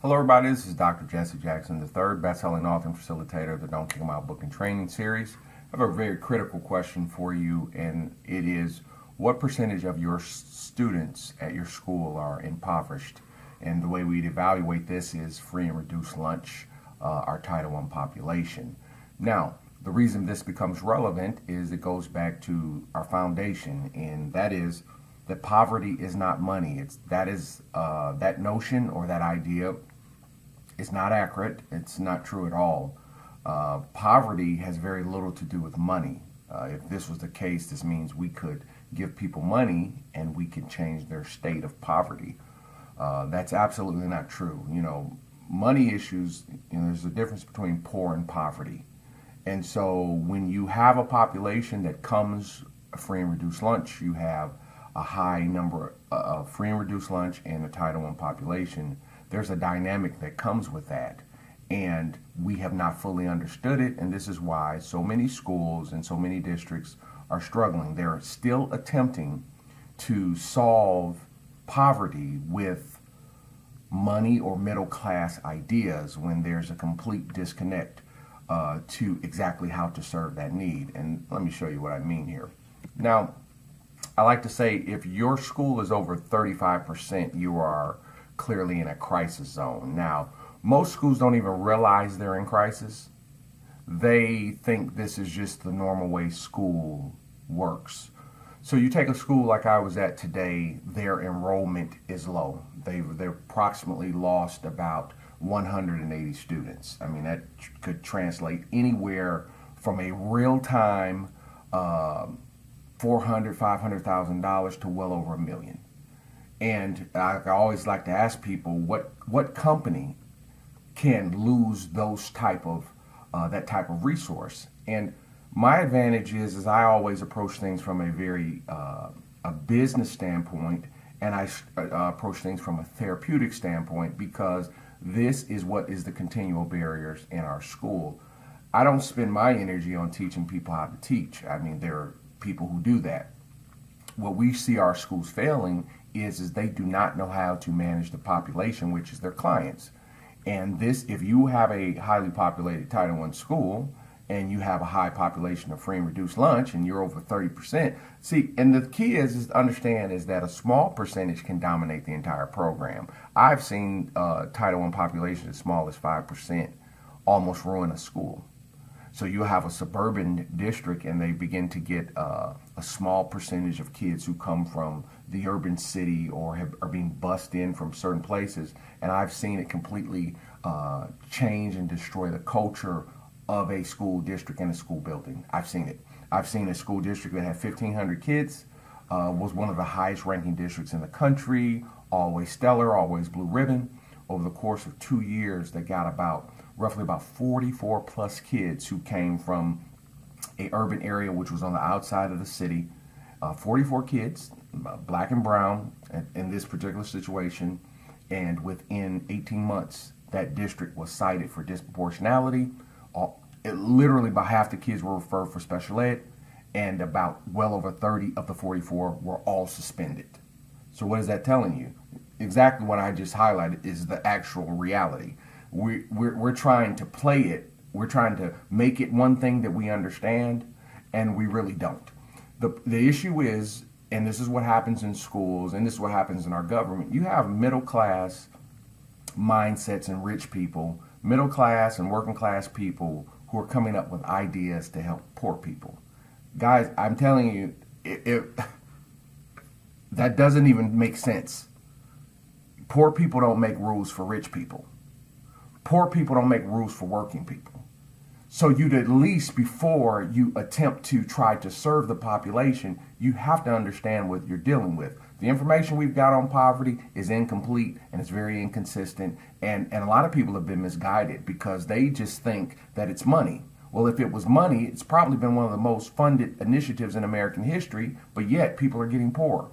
Hello, everybody. This is Dr. Jesse Jackson, the third best-selling author and facilitator of the Don't Kick 'Em Out book and training series. I have a very critical question for you, and it is, what percentage of your students at your school are impoverished? And the way we'd evaluate this is free and reduced lunch, our Title I population. Now, the reason this becomes relevant is it goes back to our foundation, and that is that poverty is not money. That notion or that idea is not accurate. It's not true at all. Poverty has very little to do with money. If this was the case, this means we could give people money and we can change their state of poverty. That's absolutely not true. Money issues, there's a difference between poor and poverty. And so when you have a population that comes free and reduced lunch, you have a high number of free and reduced lunch and a Title I population. There's a dynamic that comes with that, and we have not fully understood it, and this is why so many schools and so many districts are struggling. They're still attempting to solve poverty with money or middle class ideas when there's a complete disconnect to exactly how to serve that need. And let me show you what I mean here. Now, I like to say if your school is over 35%, you are clearly in a crisis zone. Now, most schools don't even realize they're in crisis. They think this is just the normal way school works. So you take a school like I was at today, their enrollment is low. They've approximately lost about 180 students. I mean, that could translate anywhere from a real-time $400,000-$500,000 to well over $1 million. And I always like to ask people, what company can lose those that type of resource? And my advantage is I always approach things from a very a business standpoint, and I approach things from a therapeutic standpoint, because this is what is the continual barriers in our school. I don't spend my energy on teaching people how to teach. I mean, there are people who do that. What we see our schools failing is they do not know how to manage the population, which is their clients. And this, if you have a highly populated Title I school and you have a high population of free and reduced lunch and you're over 30%, see, and the key is to understand is that a small percentage can dominate the entire program. I've seen Title I population as small as 5% almost ruin a school. So you have a suburban district and they begin to get a small percentage of kids who come from the urban city or are being bussed in from certain places. And I've seen it completely change and destroy the culture of a school district and a school building. I've seen it. I've seen a school district that had 1,500 kids, was one of the highest ranking districts in the country, always stellar, always blue ribbon. Over the course of 2 years, they got roughly about 44 plus kids who came from a urban area which was on the outside of the city. 44 kids, black and brown, in this particular situation, and within 18 months, that district was cited for disproportionality. Literally about half the kids were referred for special ed, and about well over 30 of the 44 were all suspended. So what is that telling you? Exactly what I just highlighted is the actual reality. We're trying to play it. We're trying to make it one thing that we understand, and we really don't. The issue is, and this is what happens in schools, and this is what happens in our government, you have middle class mindsets and rich people, middle class and working class people who are coming up with ideas to help poor people. Guys, I'm telling you, that doesn't even make sense. Poor people don't make rules for rich people. Poor people don't make rules for working people. So you'd at least, before you attempt to try to serve the population, you have to understand what you're dealing with. The information we've got on poverty is incomplete and it's very inconsistent. And a lot of people have been misguided because they just think that it's money. Well, if it was money, it's probably been one of the most funded initiatives in American history, but yet people are getting poor.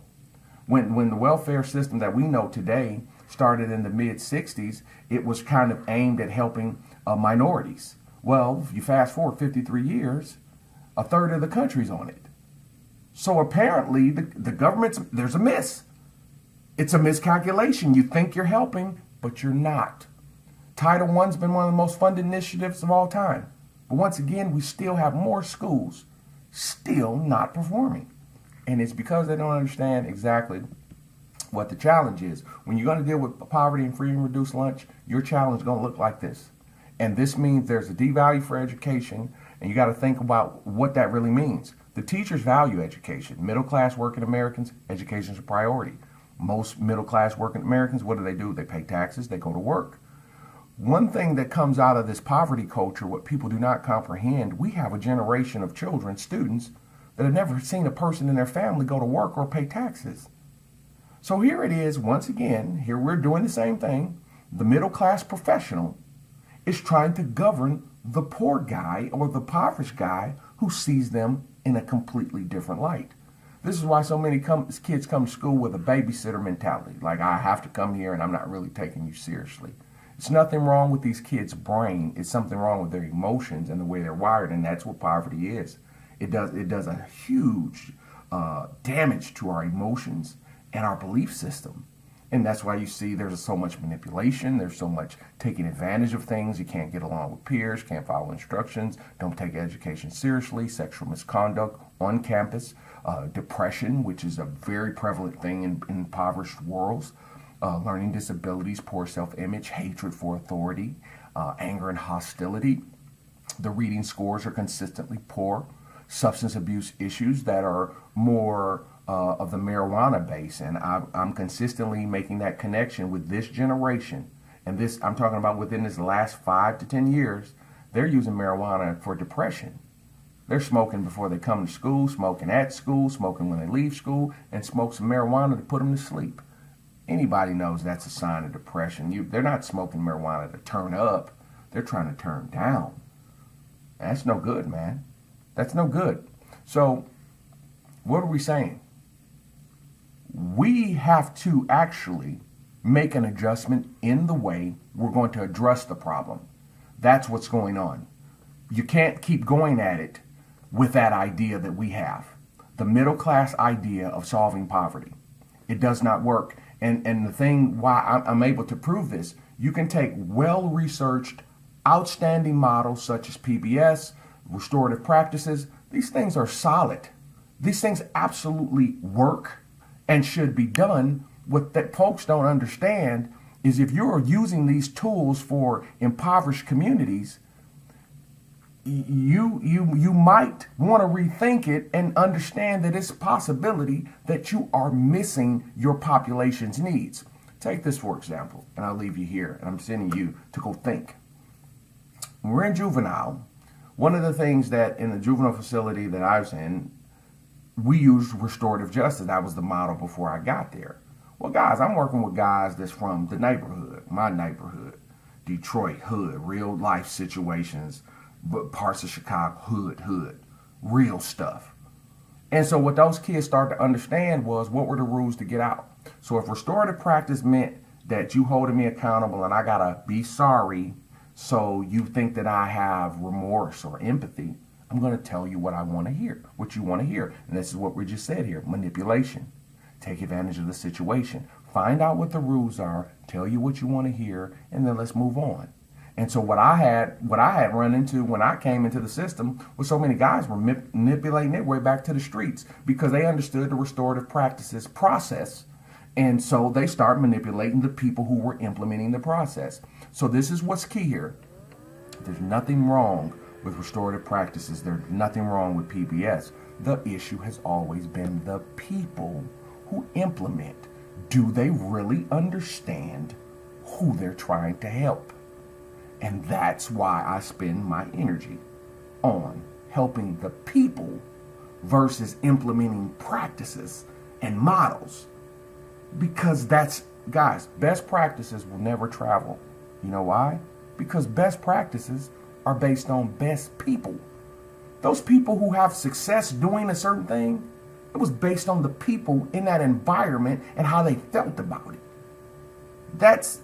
When the welfare system that we know today started in the mid-'60s, it was kind of aimed at helping minorities. Well, if you fast forward 53 years, a third of the country's on it. So apparently the there's a miss. It's a miscalculation. You think you're helping, but you're not. Title I's been one of the most funded initiatives of all time. But once again, we still have more schools still not performing. And it's because they don't understand exactly what the challenge is. When you're going to deal with poverty and free and reduced lunch, your challenge is going to look like this. And this means there's a devalue for education, and you got to think about what that really means. The teachers value education. Middle class working Americans, education is a priority. Most middle class working Americans, what do? They pay taxes, they go to work. One thing that comes out of this poverty culture, what people do not comprehend, we have a generation of children, students, that have never seen a person in their family go to work or pay taxes. So here it is, once again, here we're doing the same thing. The middle class professional is trying to govern the poor guy or the impoverished guy who sees them in a completely different light. This is why so many kids come to school with a babysitter mentality. Like, I have to come here and I'm not really taking you seriously. It's nothing wrong with these kids' brain. It's something wrong with their emotions and the way they're wired, and that's what poverty is. It does a huge damage to our emotions and our belief system. And that's why you see there's so much manipulation. There's so much taking advantage of things. You can't get along with peers, can't follow instructions, don't take education seriously, sexual misconduct on campus, depression, which is a very prevalent thing in impoverished worlds, learning disabilities, poor self-image, hatred for authority, anger and hostility. The reading scores are consistently poor. Substance abuse issues that are more of the marijuana base, and I'm consistently making that connection with this generation. And this, I'm talking about within this last 5 to 10 years, they're using marijuana for depression. They're smoking before they come to school, smoking at school, smoking when they leave school, and smoke some marijuana to put them to sleep. Anybody knows that's a sign of depression. They're not smoking marijuana to turn up. They're trying to turn down. That's no good, man. That's no good. So what are we saying? We have to actually make an adjustment in the way we're going to address the problem. That's what's going on. You can't keep going at it with that idea that we have. The middle class idea of solving poverty. It does not work. And the thing why I'm able to prove this, you can take well-researched, outstanding models such as PBS, restorative practices. These things are solid. These things absolutely work and should be done. What that folks don't understand is if you're using these tools for impoverished communities, you might want to rethink it and understand that it's a possibility that you are missing your population's needs. Take this for example, and I'll leave you here, and I'm sending you to go think. When we're in juvenile, one of the things that in the juvenile facility that I was in, we used restorative justice. That was the model before I got there. Well, guys, I'm working with guys that's from the neighborhood, my neighborhood, Detroit hood, real life situations, but parts of Chicago hood, real stuff. And so what those kids started to understand was what were the rules to get out. So if restorative practice meant that you holding me accountable and I gotta be sorry so you think that I have remorse or empathy, I'm going to tell you what I want to hear, what you want to hear. And this is what we just said here, manipulation. Take advantage of the situation. Find out what the rules are, tell you what you want to hear, and then let's move on. And so what I had run into when I came into the system was so many guys were manipulating their way back to the streets because they understood the restorative practices process. And so they start manipulating the people who were implementing the process. So this is what's key here. There's nothing wrong with restorative practices. There's nothing wrong with PBS. The issue has always been the people who implement. Do they really understand who they're trying to help? And that's why I spend my energy on helping the people versus implementing practices and models. Because that's, guys, best practices will never travel. You know why? Because best practices are based on best people. Those people who have success doing a certain thing, it was based on the people in that environment and how they felt about it.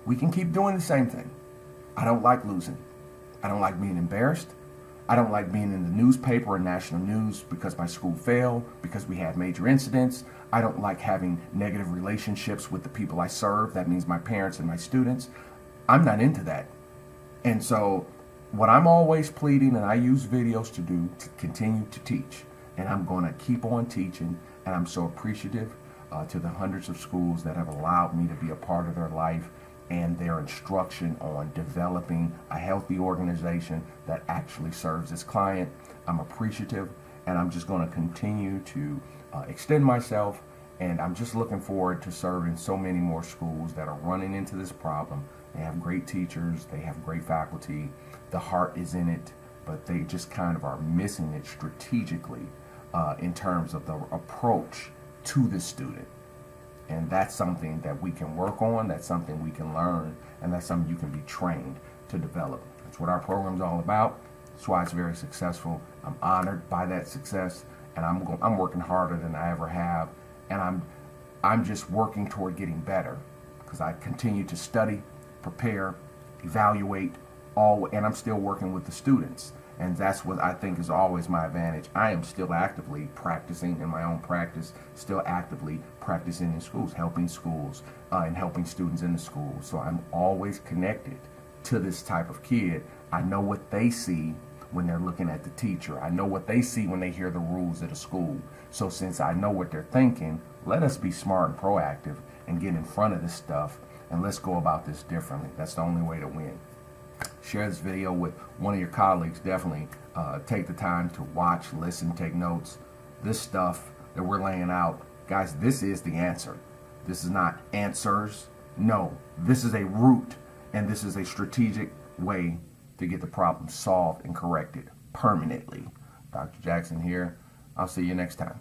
We can keep doing the same thing. I don't like losing. I don't like being embarrassed. I don't like being in the newspaper or national news because my school failed, because we had major incidents. I don't like having negative relationships with the people I serve. That means my parents and my students. I'm not into that. And so what I'm always pleading, and I use videos to do, to continue to teach. And I'm going to keep on teaching. And I'm so appreciative to the hundreds of schools that have allowed me to be a part of their life and their instruction on developing a healthy organization that actually serves its client. I'm appreciative, and I'm just going to continue to extend myself, and I'm just looking forward to serving so many more schools that are running into this problem. They have great teachers, they have great faculty, the heart is in it, but they just kind of are missing it strategically in terms of the approach to the student. And that's something that we can work on, that's something we can learn, and that's something you can be trained to develop. That's what our program's all about. That's why it's very successful. I'm honored by that success, and I'm working harder than I ever have, and I'm just working toward getting better because I continue to study, prepare, evaluate, and I'm still working with the students. And that's what I think is always my advantage. I am still actively practicing in my own practice, still actively practicing in schools, helping schools and helping students in the schools. So I'm always connected to this type of kid. I know what they see when they're looking at the teacher. I know what they see when they hear the rules at a school. So since I know what they're thinking, let us be smart and proactive and get in front of this stuff, and let's go about this differently. That's the only way to win. Share this video with one of your colleagues. Definitely take the time to watch, listen, take notes. This stuff that we're laying out, guys, this is the answer. This is not answers. No, this is a route, and this is a strategic way to get the problem solved and corrected permanently. Dr. Jackson here. I'll see you next time.